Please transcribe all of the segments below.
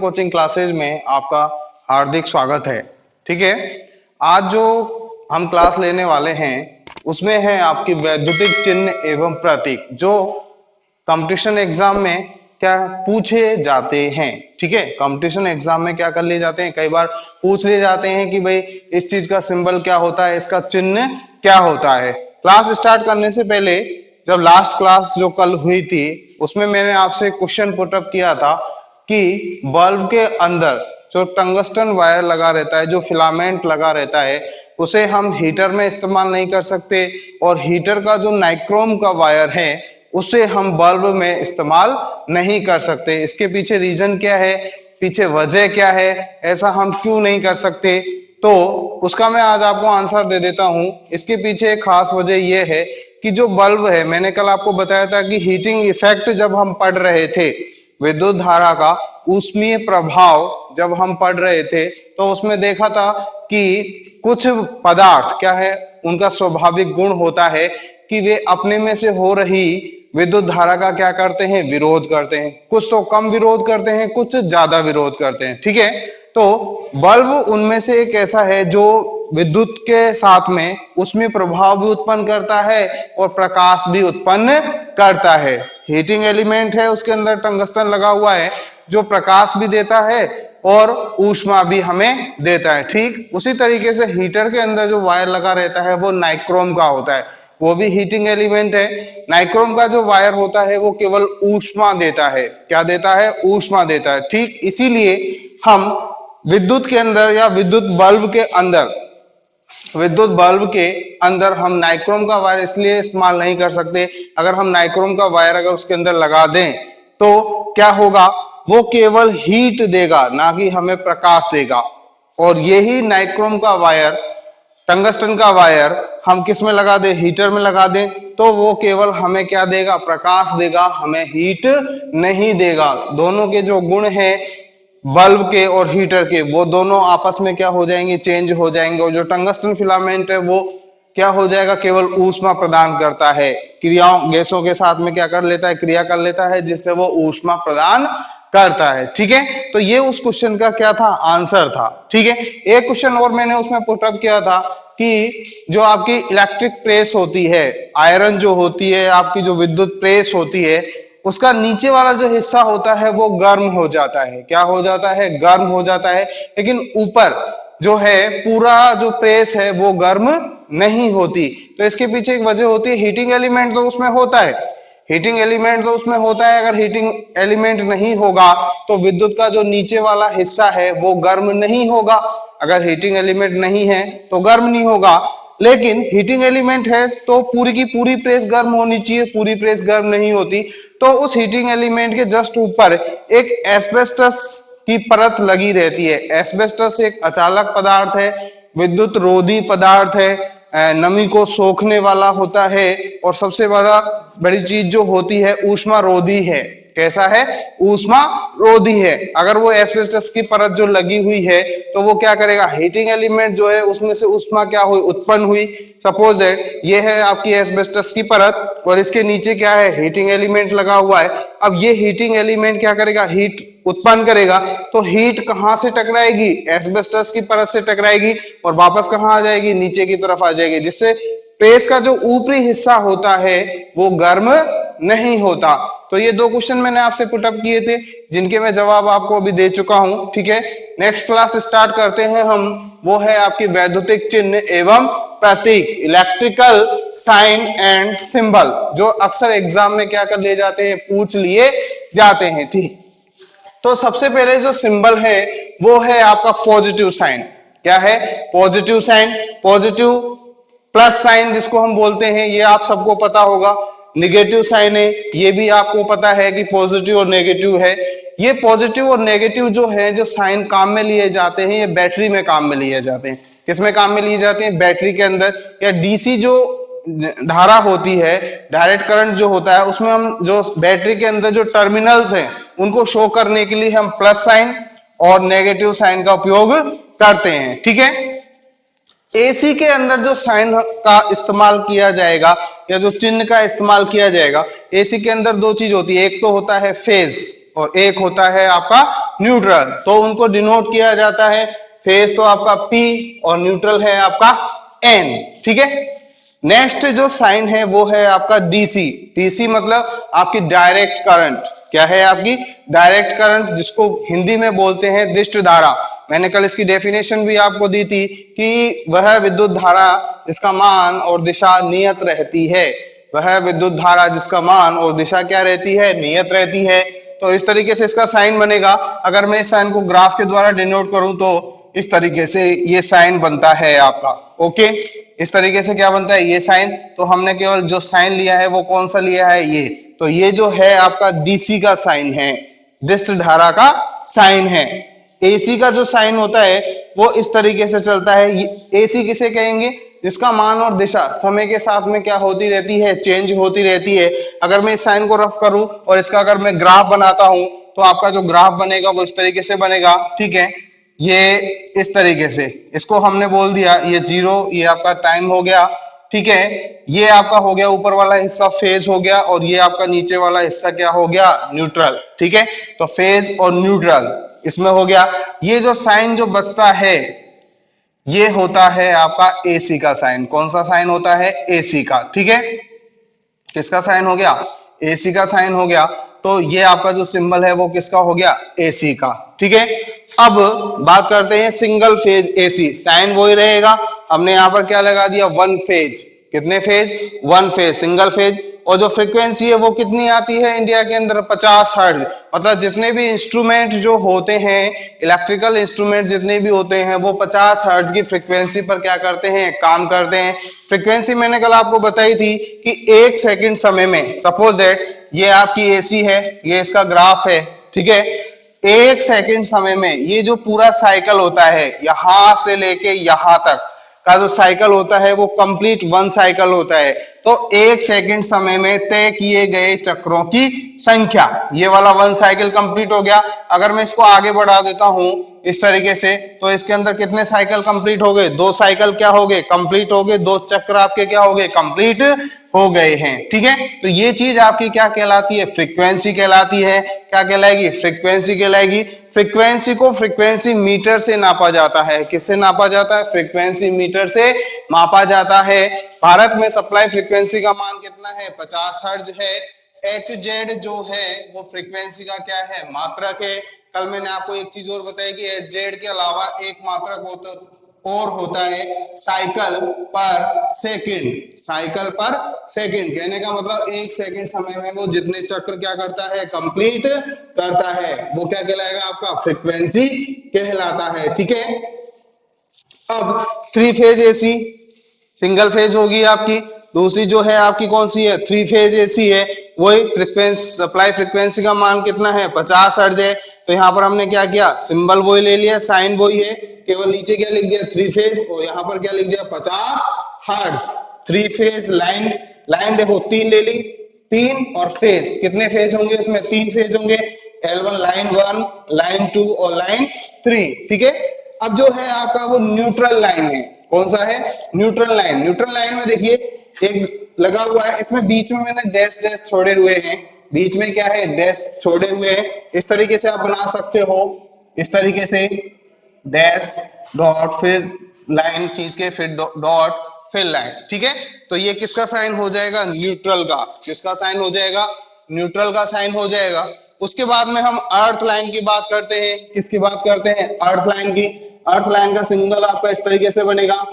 Coaching classes में आपका हार्दिक स्वागत है। ठीक है, आज जो हम क्लास लेने वाले हैं उसमें है आपकी वैद्युतिक चिन्ह एवं प्रतीक, जो कंपटीशन एग्जाम में क्या पूछे जाते हैं। ठीक है, कंपटीशन एग्जाम में क्या कर लिए जाते हैं, कई बार पूछ लिए जाते हैं कि भाई इस चीज का सिंबल क्या होता है, इसका चिन्ह क्या होता है। क्लास स्टार्ट करने से पहले जब लास्ट क्लास जो कल हुई थी उसमें मैंने आपसे क्वेश्चन पुटअप किया था कि बल्ब के अंदर जो टंगस्टन वायर लगा रहता है, जो फिलामेंट लगा रहता है, उसे हम हीटर में इस्तेमाल नहीं कर सकते, और हीटर का जो नाइक्रोम का वायर है उसे हम बल्ब में इस्तेमाल नहीं कर सकते। इसके पीछे रीजन क्या है, पीछे वजह क्या है, ऐसा हम क्यों नहीं कर सकते, तो उसका मैं आज आपको आंसर दे देता हूं। इसके पीछे एक खास वजह यह है कि जो बल्ब है, मैंने कल आपको बताया था कि हीटिंग इफेक्ट जब हम पढ़ रहे थे, विद्युत धारा का ऊष्मीय प्रभाव जब हम पढ़ रहे थे, तो उसमें देखा था कि कुछ पदार्थ क्या है, उनका स्वाभाविक गुण होता है कि वे अपने में से हो रही विद्युत धारा का क्या करते हैं, विरोध करते हैं। कुछ तो कम विरोध करते हैं, कुछ ज्यादा विरोध करते हैं। ठीक है, तो बल्ब उनमें से एक ऐसा है जो विद्युत के साथ में उसमें प्रभाव भी उत्पन्न करता है और प्रकाश भी उत्पन्न करता है। हीटिंग एलिमेंट है, उसके अंदर टंगस्टन लगा हुआ है जो प्रकाश भी देता है और ऊष्मा भी हमें देता है। ठीक उसी तरीके से हीटर के अंदर जो वायर लगा रहता है वो नाइक्रोम का होता है, वो भी हीटिंग एलिमेंट है। नाइक्रोम का जो वायर होता है वो केवल ऊष्मा देता है। क्या देता है, ऊष्मा देता है। ठीक इसीलिए हम विद्युत के अंदर या विद्युत बल्ब के अंदर हम नाइक्रोम का वायर इसलिए इस्तेमाल नहीं कर सकते। अगर हम नाइक्रोम का वायर अगर उसके अंदर लगा दें तो क्या होगा, वो केवल हीट देगा, ना कि हमें प्रकाश देगा। और यही नाइक्रोम का वायर, टंगस्टन का वायर हम किस में लगा दें, हीटर में लगा दें, तो वो केवल हमें क्या देगा, प्रकाश देगा, हमें हीट नहीं देगा। दोनों के जो गुण हैं बल्ब के और हीटर के, वो दोनों आपस में क्या हो जाएंगे, चेंज हो जाएंगे। और जो टंगस्टन फिलामेंट है वो क्या हो जाएगा, केवल ऊष्मा प्रदान करता है, क्रियाओं गैसों के साथ में क्या कर लेता है, क्रिया कर लेता है, जिससे वो ऊष्मा प्रदान करता है। ठीक है, तो ये उस क्वेश्चन का क्या था, आंसर था। ठीक है, एक क्वेश्चन और मैंने उसमें पुटअप किया था कि जो आपकी इलेक्ट्रिक प्रेस होती है, आयरन जो होती है, आपकी जो विद्युत प्रेस होती है, उसका नीचे वाला जो हिस्सा होता है वो गर्म हो जाता है। क्या हो जाता है, गर्म हो जाता है। लेकिन ऊपर जो है पूरा जो प्रेस है वो गर्म नहीं होती। तो इसके पीछे एक वजह होती है, हीटिंग एलिमेंट तो उसमें होता है, हीटिंग एलिमेंट तो उसमें होता है। अगर हीटिंग एलिमेंट नहीं होगा तो विद्युत का जो नीचे वाला हिस्सा है वो गर्म नहीं होगा। अगर हीटिंग एलिमेंट नहीं है तो गर्म नहीं होगा। लेकिन हीटिंग एलिमेंट है तो पूरी की पूरी प्रेस गर्म होनी चाहिए, पूरी प्रेस गर्म नहीं होती। तो उस हीटिंग एलिमेंट के जस्ट ऊपर एक एस्बेस्टस की परत लगी रहती है। एस्बेस्टस एक अचालक पदार्थ है, विद्युत रोधी पदार्थ है, नमी को सोखने वाला होता है, और सबसे बड़ी चीज जो होती है ऊष्मा रोधी है। कैसा है, ऊष्मा रोधी है। अगर वो एस्बेस्टस की परत जो लगी हुई है तो वो क्या करेगा, हीटिंग एलिमेंट जो है उसमें से ऊष्मा क्या हुई, उत्पन्न हुई। सपोज दैट ये है आपकी एस्बेस्टस की परत और इसके नीचे क्या है, हीटिंग एलिमेंट लगा हुआ है। अब ये हीटिंग एलिमेंट क्या करेगा, हीट उत्पन्न करेगा। तो हीट कहां से टकराएगी, एस्बेस्टस की परत से टकराएगी और वापस कहां आ जाएगी, नीचे की तरफ आ जाएगी, जिससे प्रेस का जो ऊपरी हिस्सा होता है वो गर्म नहीं होता। तो ये दो क्वेश्चन मैंने आपसे पुटअप किए थे जिनके मैं जवाब आपको अभी दे चुका हूं। ठीक है, नेक्स्ट क्लास स्टार्ट करते हैं हम, वो है आपकी वैद्युतिक चिन्ह एवं प्रतीक, इलेक्ट्रिकल साइन एंड सिंबल, जो अक्सर एग्जाम में क्या कर लिए जाते हैं, पूछ लिए जाते हैं। ठीक, तो सबसे पहले जो सिंबल है वो है आपका पॉजिटिव साइन। क्या है, positive sign, positive plus sign जिसको हम बोलते हैं, ये आप सबको पता होगा। निगेटिव साइन है, ये भी आपको पता है कि पॉजिटिव और नेगेटिव है। ये पॉजिटिव और नेगेटिव जो है, जो साइन काम में लिए जाते हैं, ये बैटरी में काम में लिए जाते हैं। किसमें काम में लिए जाते हैं, बैटरी के अंदर। या डीसी जो धारा होती है, डायरेक्ट करंट जो होता है, उसमें हम जो बैटरी के अंदर जो टर्मिनल्स हैं उनको शो करने के लिए हम प्लस साइन और नेगेटिव साइन का उपयोग करते हैं। ठीक है, एसी के अंदर जो साइन का इस्तेमाल किया जाएगा या जो चिन्ह का इस्तेमाल किया जाएगा, एसी के अंदर दो चीज होती है, एक तो होता है फेज और एक होता है आपका न्यूट्रल, तो उनको डिनोट किया जाता है, फेज तो आपका P और न्यूट्रल है आपका N, ठीक है। नेक्स्ट जो साइन है वो है आपका डीसी। डीसी मतलब आपकी डायरेक्ट करंट। क्या है आपकी डायरेक्ट करंट, जिसको हिंदी में बोलते हैं दृष्ट धारा। मैंने कल इसकी डेफिनेशन भी आपको दी थी कि वह विद्युत धारा जिसका मान और दिशा नियत रहती है। वह विद्युत धारा जिसका मान और दिशा क्या रहती है, नियत रहती है। तो इस तरीके से इसका साइन बनेगा। अगर मैं इस साइन को ग्राफ के द्वारा डिनोट करूं तो इस तरीके से ये साइन बनता है आपका। ओके, इस तरीके से क्या बनता है ये साइन। तो हमने केवल जो साइन लिया है वो कौन सा लिया है, ये। तो ये जो है आपका डीसी का साइन है, दृष्ट धारा का साइन है। एसी का जो साइन होता है वो इस तरीके से चलता है। एसी किसे कहेंगे, जिसका मान और दिशा समय के साथ में क्या होती रहती है, चेंज होती रहती है। अगर मैं इस साइन को रफ करूं और इसका अगर मैं ग्राफ बनाता हूं तो आपका जो ग्राफ बनेगा वो इस तरीके से बनेगा, ठीक है। ये इस तरीके से, इसको हमने बोल दिया ये जीरो, ये आपका टाइम हो गया, ठीक है। ये आपका हो गया ऊपर वाला हिस्सा फेज हो गया, और ये आपका नीचे वाला हिस्सा क्या हो गया, न्यूट्रल, ठीक है। तो फेज और न्यूट्रल इसमें हो गया। ये जो साइन जो बचता है ये होता है आपका एसी का साइन। कौन सा साइन होता है, एसी का, ठीक है। किसका साइन हो गया, एसी का साइन हो गया। तो ये आपका जो सिंबल है वो किसका हो गया, एसी का, ठीक है। अब बात करते हैं सिंगल फेज एसी। साइन वही रहेगा, हमने यहां पर क्या लगा दिया, वन फेज। कितने phase, one phase, single phase. और जो फ्रीक्वेंसी है वो कितनी आती है इंडिया के अंदर, 50 हर्ट्ज। मतलब जितने भी इंस्ट्रूमेंट जो होते हैं, इलेक्ट्रिकल इंस्ट्रूमेंट जितने भी होते हैं, वो 50 हर्ट्ज की फ्रीक्वेंसी पर क्या करते हैं, काम करते हैं। फ्रीक्वेंसी मैंने कल आपको बताई थी कि 1 सेकंड समय में, सपोज दैट ये आपकी एसी है, ये इसका ग्राफ है, ठीक है। 1 सेकंड समय में ये जो पूरा साइकिल होता है, यहां से लेके यहां तक का जो साइकिल होता है वो कंप्लीट वन साइकिल होता है। तो 1 सेकंड समय में तय किए गए चक्रों की संख्या, ये वाला वन साइकिल कंप्लीट हो गया। अगर मैं इसको आगे बढ़ा देता हूं इस तरीके से, तो इसके अंदर कितने साइकिल कंप्लीट हो गए, 2 साइकिल क्या हो गए, कंप्लीट हो गए। 2 चक्र आपके क्या हो गए, कंप्लीट हो गए हैं, ठीक है। तो ये चीज आपकी क्या कहलाती है, फ्रीक्वेंसी कहलाती है। क्या कहलाएगी, फ्रीक्वेंसी कहलाएगी। फ्रीक्वेंसी को फ्रीक्वेंसी मीटर से नापा जाता है। किससे नापा जाता है, फ्रीक्वेंसी मीटर से मापा जाता है। भारत में सप्लाई फ्रीक्वेंसी का मान कितना है, 50 हर्ट्ज है। HZ जो है वो फ्रीक्वेंसी का क्या है, मात्रक है। कल मैंने आपको एक चीज और बताई कि HZ के अलावा एक मात्रक और होता है साइकिल पर सेकंड। साइकिल पर सेकंड कहने का मतलब 1 सेकंड समय में वो जितने चक्र क्या करता है, कंप्लीट करता है, वो क्या कहलाएगा, आपका फ्रीक्वेंसी कहलाता है, ठीक है। अब 3 फेज एसी, सिंगल फेज होगी आपकी। दूसरी जो है आपकी कौन सी है, 3 फेज एसी है। वही फ्रीक्वेंसी, सप्लाई फ्रीक्वेंसी का मान कितना है, 50 हर्ट्ज है। तो यहाँ पर हमने क्या किया, सिंबल वही ले लिया, साइन वही है, केवल नीचे क्या लिख दिया, 3 फेज, और यहाँ पर क्या लिख दिया, 50 हर्ट्ज। 3 फेज लाइन, लाइन देखो 3 ले ली, 3 और फेज, कितने फेज होंगे इसमें, 3 फेज होंगे। L1 लाइन 1, लाइन 2 और लाइन 3, ठीक है। अब जो है आपका वो न्यूट्रल लाइन है। कौन सा है, न्यूट्रल लाइन। न्यूट्रल लाइन में देखिए एक लगा हुआ है, इसमें बीच में मैंने डैश डैश छोड़े हुए हैं। बीच में क्या है, डैश छोड़े हुए हैं। इस तरीके से आप बना सकते हो, इस तरीके से डैश डॉट फिर लाइन खींच के फिर डॉट फिर लाइन, ठीक है। तो ये किसका साइन हो जाएगा, न्यूट्रल का। किसका साइन हो जाएगा, न्यूट्रल का साइन हो जाएगा। उसके बाद में हम अर्थ लाइन की बात करते हैं। किसकी बात करते हैं, अर्थ लाइन की। अर्थ लाइन का सिंबल आपका इस तरीके से बनेगा,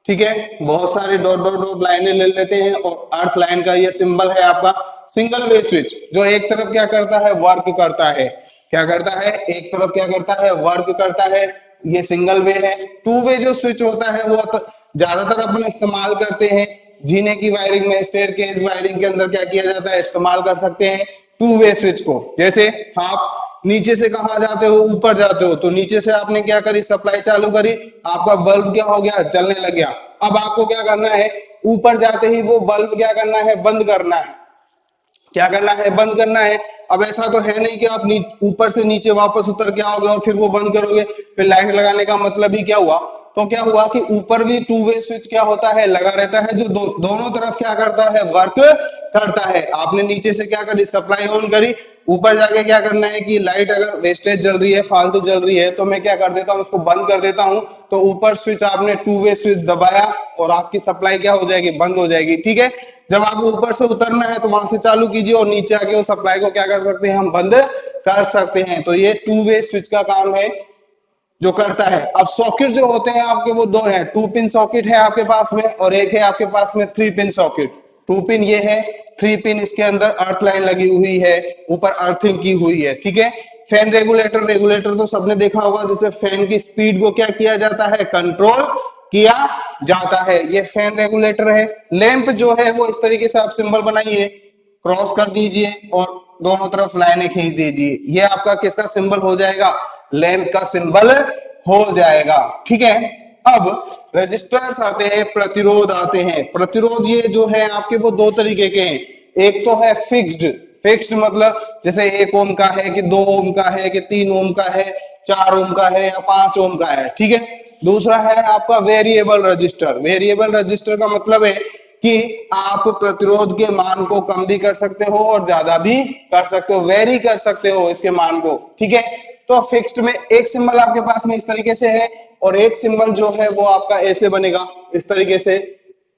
ठीक है। बहुत सारे डॉट डॉट डॉट लाइनें ले लेते हैं, और अर्थ लाइन का ये सिंबल है आपका सिंगल वे स्विच, जो एक तरफ क्या करता है, वर्क करता है। क्या करता है, एक तरफ क्या करता है, वर्क करता है। ये सिंगल वे है। 2 वे जो स्विच होता है वो ज्यादातर अपन इस्तेमाल करते हैं जीने की वायरिंग में, स्टेयरकेस वायरिंग के अंदर क्या किया जाता है, इस्तेमाल कर सकते हैं 2 वे स्विच को। जैसे आप नीचे से कहा जाते हो, ऊपर जाते हो, तो नीचे से आपने क्या करी, सप्लाई चालू करी, आपका बल्ब क्या हो गया, जलने लग गया। अब आपको क्या करना है, ऊपर जाते ही वो बल्ब क्या करना है, बंद करना है। क्या करना है, बंद करना है। अब ऐसा तो है नहीं कि आप ऊपर से नीचे वापस उतर के आओगे और फिर वो बंद करोगे, फिर लाइट लगाने का मतलब ही क्या हुआ। तो क्या हुआ कि ऊपर भी 2 वे स्विच क्या होता है, लगा रहता है, जो दोनों तरफ क्या करता है, वर्क करता है। आपने नीचे से क्या करी, सप्लाई ऑन करी, ऊपर जाके क्या करना है कि लाइट अगर वेस्टेज जल रही है, फालतू जल रही है, तो मैं क्या कर देता हूँ, उसको बंद कर देता हूँ। तो ऊपर स्विच आपने टू वे स्विच दबाया और आपकी सप्लाई क्या हो जाएगी, बंद हो जाएगी। ठीक है, जब आपको ऊपर से उतरना है तो वहां से चालू कीजिए और नीचे आके वो सप्लाई को क्या कर सकते हैं, हम बंद कर सकते हैं। तो ये टू वे स्विच का काम है जो करता है। अब सॉकेट जो होते हैं आपके वो दो हैं, 2 पिन सॉकेट है आपके पास में और एक है आपके पास में 3 पिन सॉकेट। 2 पिन ये है, 3 पिन इसके अंदर अर्थ लाइन लगी हुई है, ऊपर अर्थिंग की हुई है। ठीक है, फैन रेगुलेटर, रेगुलेटर तो सबने देखा होगा, जिससे फैन की स्पीड को क्या किया जाता है, कंट्रोल किया जाता है। ये फैन रेगुलेटर है। लैंप जो है वो इस तरीके से आप सिंबल बनाइए, क्रॉस कर दीजिए और दोनों तरफ लाइनें खींच दीजिए। ये आपका किसका सिंबल हो जाएगा, लैंप का सिंबल हो जाएगा। ठीक है, अब रजिस्टर्स आते हैं, प्रतिरोध आते हैं। प्रतिरोध ये जो है आपके वो दो तरीके के हैं। एक तो है फिक्स्ड, फिक्स्ड मतलब जैसे 1 ओम का है कि 2 ओम का है कि 3 ओम का है, 4 ओम का है या 5 ओम का है। ठीक है, दूसरा है आपका वेरिएबल रजिस्टर। वेरिएबल रजिस्टर का मतलब है कि आप प्रतिरोध के मान को कम भी कर सकते हो और ज्यादा भी कर सकते हो, वेरी कर सकते हो इसके मान को। ठीक है, तो फिक्स्ड में एक सिंबल आपके पास में इस तरीके से है और एक सिंबल जो है वो आपका ऐसे बनेगा, इस तरीके से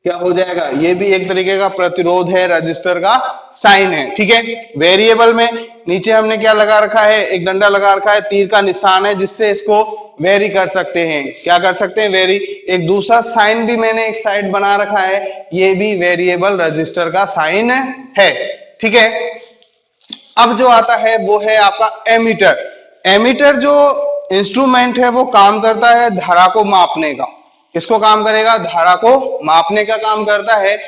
क्या हो जाएगा, ये भी एक तरीके का प्रतिरोध है, रजिस्टर का साइन है। ठीक है, वेरिएबल में नीचे हमने क्या लगा रखा है, एक डंडा लगा रखा है, तीर का निशान है, जिससे इसको वेरी कर सकते हैं। क्या कर सकते हैं, वेरी। एक दूसरा साइन भी मैंने एक साइड बना रखा है, ये भी वेरिएबल रजिस्टर का साइन है। ठीक है, अब जो आता है वो है आपका एमीटर। एमीटर जो इंस्ट्रूमेंट है वो काम करता है धारा को मापने का। किसको काम करेगा, धारा को मापने का काम करता है।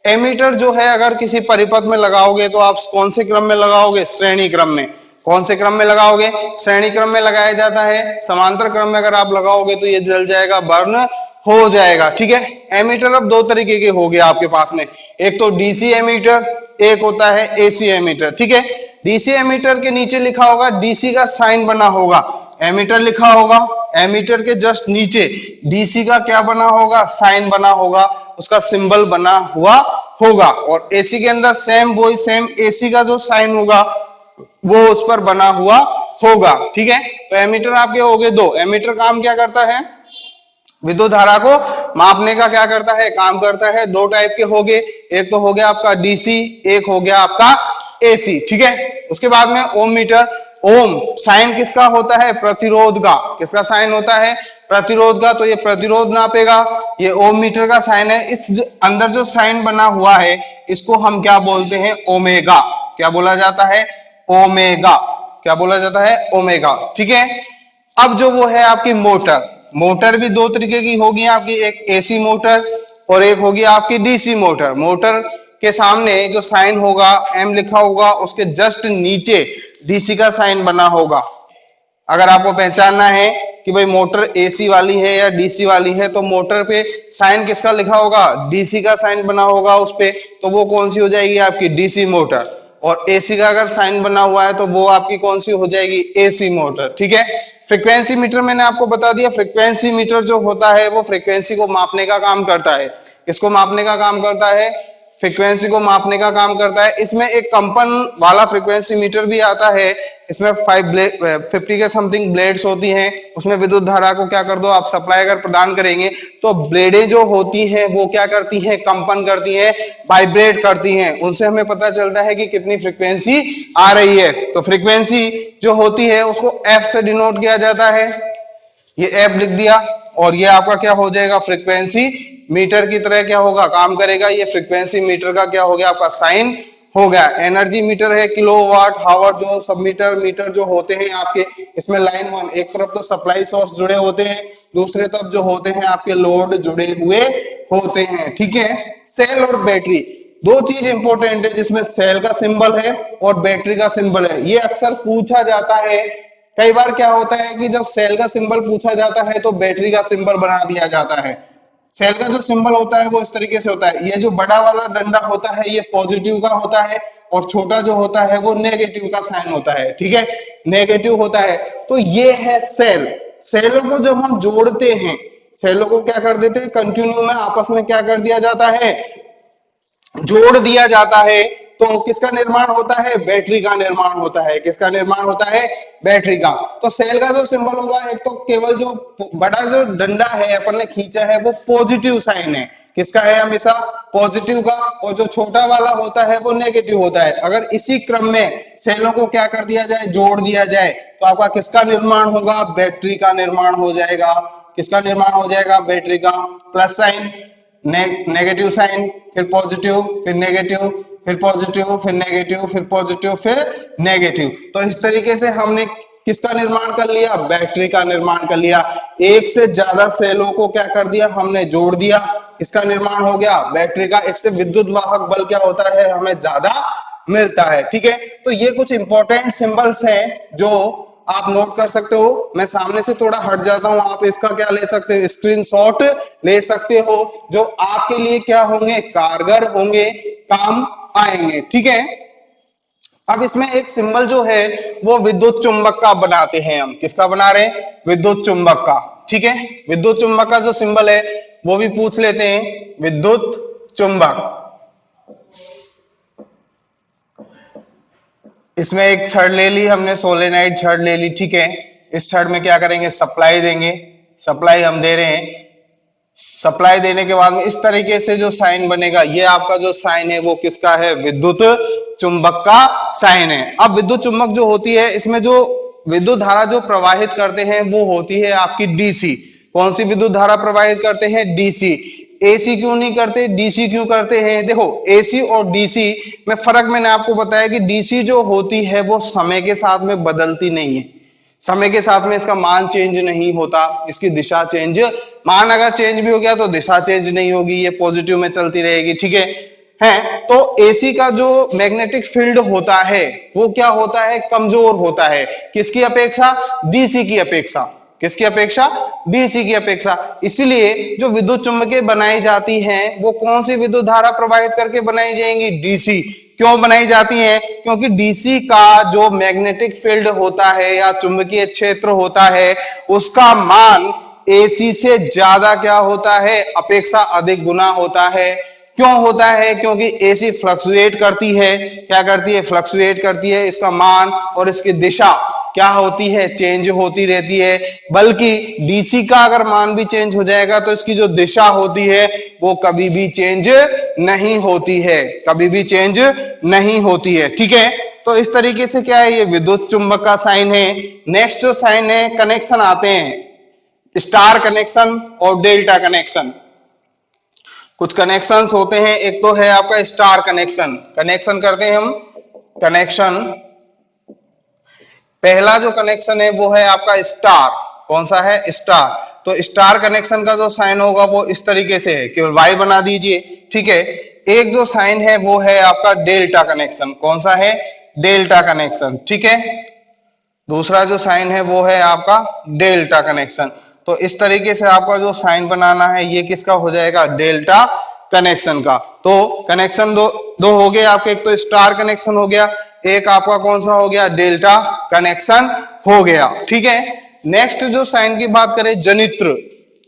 एमीटर जो है अगर किसी परिपथ में लगाओगे तो आप कौन से क्रम में लगाओगे, श्रेणी क्रम में। कौन से क्रम में लगाओगे, श्रेणी क्रम में लगाया जाता है। समांतर क्रम में अगर आप लगाओगे तो ये जल जाएगा, बर्न हो जाएगा। ठीक है, एमीटर अब दो तरीके के हो गए आपके पास में, एक तो डीसी एमीटर, एक होता है एसी एमीटर। ठीक है, डीसी एमीटर के नीचे लिखा होगा, डीसी का साइन बना होगा, एमीटर लिखा होगा, एमीटर के जस्ट नीचे डीसी का क्या बना होगा, साइन बना होगा, उसका सिंबल बना हुआ होगा। और एसी के अंदर सेम वही सेम एसी का जो साइन होगा वो उस पर बना हुआ होगा। ठीक है, तो एमीटर आपके हो गए दो। एमीटर काम क्या करता है, विद्युत धारा को मापने का क्या करता है, काम करता है। दो टाइप के हो गए, एक तो हो गया आपका डीसी, एक हो गया आपका एसी। ठीक है, उसके बाद में ओम मीटर। ओम साइन किसका होता है, प्रतिरोध का। किसका साइन होता है, प्रतिरोध का। तो ये प्रतिरोध नापेगा, ये ओम मीटर का साइन है। इस अंदर जो साइन बना हुआ है इसको हम क्या बोलते हैं, ओमेगा। क्या बोला जाता है, ओमेगा। क्या बोला जाता है, ओमेगा। ठीक है, अब जो वो है आपकी मोटर। मोटर भी दो तरीके की होगी आपकी, एक एसी मोटर और एक होगी आपकी डीसी मोटर। मोटर के सामने जो साइन होगा, एम लिखा होगा, उसके जस्ट नीचे डीसी का साइन बना होगा। अगर आपको पहचानना है कि भाई मोटर एसी वाली है या डीसी वाली है, तो मोटर पे साइन किसका लिखा होगा, डीसी का साइन बना होगा उस पे, तो वो कौन सी हो जाएगी आपकी डीसी मोटर। और एसी का अगर साइन बना हुआ है तो वो आपकी कौन सी हो जाएगी, एसी मोटर। ठीक है, फ्रीक्वेंसी मीटर मैंने आपको बता दिया। फ्रीक्वेंसी मीटर जो होता है वो फ्रीक्वेंसी को मापने का काम करता है। इसको मापने का काम करता है, फ्रीक्वेंसी को मापने का काम करता है। इसमें एक कंपन वाला फ्रीक्वेंसी मीटर भी आता है। इसमें 50 के समथिंग ब्लेड्स होती हैं। उसमें विद्युत धारा को क्या कर दो आप, सप्लाई अगर प्रदान करेंगे तो ब्लेडें जो होती हैं वो क्या करती हैं, कंपन करती हैं, वाइब्रेट करती हैं। उनसे हमें पता चलता है कि कितनी फ्रीक्वेंसी आ रही है। तो फ्रीक्वेंसी जो होती है उसको एफ से डिनोट किया जाता है। ये एफ लिख दिया और ये आपका क्या हो जाएगा, फ्रीक्वेंसी मीटर की तरह क्या होगा, काम करेगा। ये फ्रीक्वेंसी मीटर का क्या हो गया, आपका साइन हो गया। एनर्जी मीटर है, किलोवाट हावर जो सब मीटर जो होते हैं आपके, इसमें लाइन वन, एक तरफ तो सप्लाई सोर्स जुड़े होते हैं, दूसरे तरफ जो होते हैं आपके लोड जुड़े हुए होते हैं। ठीक है, सेल और बैटरी दो चीज इंपॉर्टेंट है, जिसमें सेल का सिंबल है और बैटरी का सिंबल है। ये अक्सर पूछा जाता है। कई बार क्या होता है कि जब सेल का सिंबल पूछा जाता है तो बैटरी का सिंबल बना दिया जाता है। सेल का जो सिंबल होता है वो इस तरीके से होता है। ये जो बड़ा वाला डंडा होता है ये पॉजिटिव का होता है और छोटा जो होता है वो नेगेटिव का साइन होता है। ठीक है, नेगेटिव होता है। तो ये है सेल। सेलों को जब हम जोड़ते हैं, सेलों को क्या कर देते हैं, कंटिन्यू में आपस में क्या कर दिया जाता है, जोड़ दिया जाता है तो किसका निर्माण होता है, बैटरी का निर्माण होता है। किसका निर्माण होता है, बैटरी का। तो सेल का जो सिंबल होगा, एक तो केवल जो बड़ा जो डंडा है अपन ने खींचा है वो पॉजिटिव साइन है। किसका है, हमेशा पॉजिटिव का। और जो छोटा वाला होता है वो नेगेटिव होता है। अगर इसी क्रम में सेलों को क्या कर दिया जाए, जोड़ दिया जाए, तो आपका किसका निर्माण होगा, बैटरी का निर्माण हो जाएगा। किसका निर्माण हो जाएगा, बैटरी का। प्लस साइन, नेगेटिव साइन, फिर पॉजिटिव, फिर नेगेटिव, फिर पॉजिटिव, फिर नेगेटिव, फिर पॉजिटिव, फिर नेगेटिव। तो इस तरीके से हमने किसका निर्माण कर लिया, बैटरी का निर्माण कर लिया। एक से ज्यादा सेलों को क्या कर दिया, हमने जोड़ दिया, इसका निर्माण हो गया बैटरी का। इससे विद्युत वाहक बल क्या होता है, हमें ज्यादा मिलता है। ठीक है, तो ये कुछ इंपॉर्टेंट सिंबल्स हैं जो आप नोट कर सकते हो। मैं सामने से थोड़ा हट जाता हूं, आप इसका क्या ले सकते हो, स्क्रीनशॉट ले सकते हो, जो आपके लिए क्या होंगे, कारगर होंगे, काम आएंगे। ठीक है, अब इसमें एक सिंबल जो है वो विद्युत चुंबक का बनाते हैं हम। किसका बना रहे हैं, विद्युत चुंबक का। ठीक है, विद्युत चुंबक का जो सिंबल है वो भी पूछ लेते हैं, विद्युत चुंबक। इसमें एक छड़ ले ली हमने, सोलेनाइड छड़ ले ली। ठीक है, इस छड़ में क्या करेंगे, सप्लाई देंगे। सप्लाई हम दे रहे हैं। सप्लाई देने के बाद में इस तरीके से जो साइन बनेगा, ये आपका जो साइन है वो किसका है, विद्युत चुंबक का साइन है। अब विद्युत चुंबक जो होती है, इसमें जो विद्युत धारा जो प्रवाहित करते हैं वो होती है आपकी डीसी। कौन सी विद्युत धारा प्रवाहित करते हैं, डीसी। एसी क्यों नहीं करते, डीसी क्यों करते हैं। देखो, एसी और डीसी में फर्क मैंने आपको बताया कि डीसी जो होती है वो समय के साथ में बदलती नहीं है। समय के साथ में इसका मान चेंज नहीं होता, इसकी दिशा चेंज, मान अगर चेंज भी हो गया तो दिशा चेंज नहीं होगी, ये पॉजिटिव में चलती रहेगी। ठीक है, तो एसी का जो मैग्नेटिक फील्ड होता है वो क्या होता है, कमजोर होता है। किसकी अपेक्षा, डीसी की अपेक्षा। किसकी अपेक्षा, डीसी की अपेक्षा। इसलिए जो विद्युत चुम्बकें बनाई जाती हैं वो कौन सी विद्युत धारा प्रवाहित करके बनाई जाएंगी, डीसी। क्यों बनाई जाती हैं, क्योंकि डीसी का जो मैग्नेटिक फील्ड होता है या चुंबकीय क्षेत्र होता है उसका मान एसी से ज्यादा क्या होता है, अपेक्षा अधिक गुना होता है। क्यों होता है, क्योंकि एसी फ्लक्चुएट करती है। क्या करती है, फ्लक्चुएट करती है। इसका मान और इसकी दिशा क्या होती है, चेंज होती रहती है। बल्कि डीसी का अगर मान भी चेंज हो जाएगा तो इसकी जो दिशा होती है वो कभी भी चेंज नहीं होती है, कभी भी चेंज नहीं होती है। ठीक है, तो इस तरीके से क्या है, ये विद्युत चुंबक का साइन है। नेक्स्ट जो साइन है, कनेक्शन आते हैं, स्टार कनेक्शन और डेल्टा कनेक्शन। कुछ कनेक्शंस होते हैं, एक तो है आपका स्टार कनेक्शन। कनेक्शन करते हैं हम, कनेक्शन। पहला जो कनेक्शन है वो है आपका स्टार। कौन सा है, स्टार। तो स्टार कनेक्शन का जो साइन होगा वो इस तरीके से है, केवल वाई बना दीजिए। ठीक है, एक जो साइन है वो है आपका डेल्टा कनेक्शन। कौन सा है, डेल्टा कनेक्शन। ठीक है, दूसरा जो साइन है वो है आपका डेल्टा कनेक्शन। तो इस तरीके से आपका जो साइन बनाना है ये किसका हो जाएगा, डेल्टा कनेक्शन का। तो कनेक्शन दो हो गए आपके, एक तो स्टार कनेक्शन हो गया, एक आपका कौन सा हो गया, डेल्टा कनेक्शन हो गया। ठीक है, नेक्स्ट जो साइन की बात करें, जनित्र।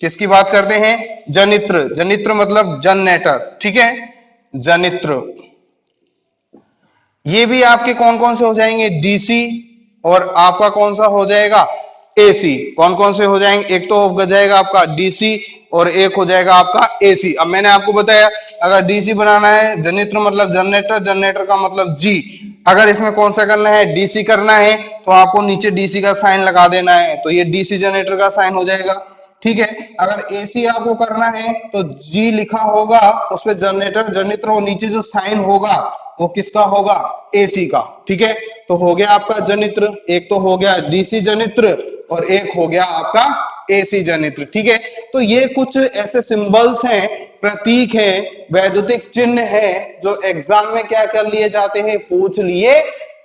किसकी बात करते हैं, जनित्र। जनित्र मतलब जनरेटर। ठीक है, जनित्र। ये भी आपके कौन कौन से हो जाएंगे, डीसी, और आपका कौन सा हो जाएगा, एसी। कौन कौन से हो जाएंगे, एक तो हो जाएगा आपका डीसी और एक हो जाएगा आपका एसी। अब मैंने आपको बताया अगर डीसी बनाना है, जनित्र मतलब जनरेटर, जनरेटर का मतलब जी। अगर इसमें कौन सा करना है, डीसी करना है, तो आपको नीचे डीसी का साइन लगा देना है, तो ये डीसी जनरेटर का साइन हो जाएगा। ठीक है, अगर एसी आपको करना है तो जी लिखा होगा उस पर जनरेटर, जनित्र, और नीचे जो साइन होगा वो किसका होगा, एसी का। ठीक है, तो हो गया आपका जनित्र, एक तो हो गया डीसी जनित्र और एक हो गया आपका एसी जनित्र। ठीक है, तो ये कुछ ऐसे सिंबल्स हैं, प्रतीक हैं, वैद्युतिक चिन्ह है जो एग्जाम में क्या कर लिए जाते हैं, पूछ लिए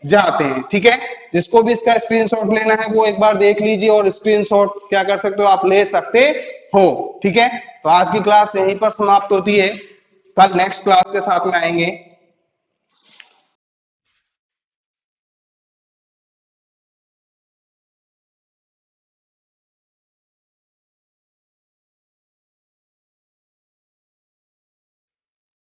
जाते हैं। ठीक है, जिसको भी इसका स्क्रीनशॉट लेना है वो एक बार देख लीजिए और स्क्रीनशॉट क्या कर सकते हो, आप ले सकते हो। ठीक है, तो आज की क्लास यहीं पर समाप्त होती है, कल नेक्स्ट क्लास के साथ में आएंगे।